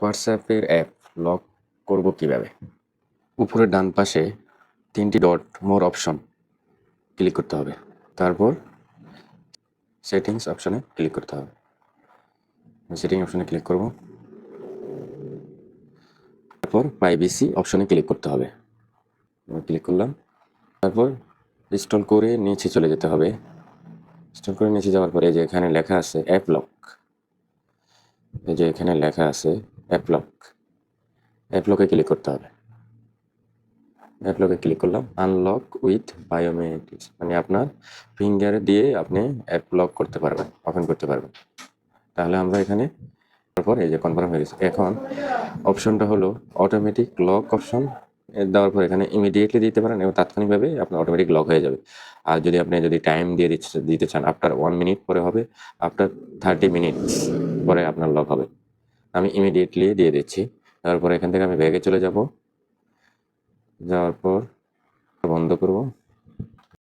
হোয়াটসঅ্যাপের app lock করব কিভাবে? উপরের ডান পাশে 3টি ডট মোর অপশন ক্লিক করতে হবে। তারপর সেটিংস অপশনে ক্লিক করতে হবে। সেটিং অপশনে ক্লিক করব। তারপর প্রাইভেসি অপশনে ক্লিক করতে হবে। ক্লিক করলাম। তারপর ইনস্টল করে নিচে চলে যেতে হবে। ইনস্টল করে নিচে যাওয়ার পরে যে এখানে লেখা আছে অ্যাপ লক, এই যে এখানে লেখা আছে অ্যাপ লক, অ্যাপ লকে ক্লিক করতে হবে। অ্যাপ লকে ক্লিক করলাম। আনলক উইথ বায়োমেট্রিক্স, মানে আপনার ফিঙ্গার দিয়ে আপনি অ্যাপ লক করতে পারবেন, ওপেন করতে পারবেন। তাহলে আমরা এখানে তারপর এই যে কনফার্ম হয়ে গেছে। এখন অপশনটা হলো অটোমেটিক লক অপশন দেওয়ার পর এখানে ইমিডিয়েটলি দিতে পারেন এবং তাৎক্ষণিকভাবে আপনার অটোমেটিক লক হয়ে যাবে। আর যদি টাইম দিয়ে দিতে চান, আফটার 1 মিনিট পরে হবে, আফটার 30 মিনিটস পরে আপনার লক হবে। আমি ইমিডিয়েটলি দিয়ে দিচ্ছি। তারপর এখান থেকে আমি ব্যাগে চলে যাব। যাওয়ার পর বন্ধ করব।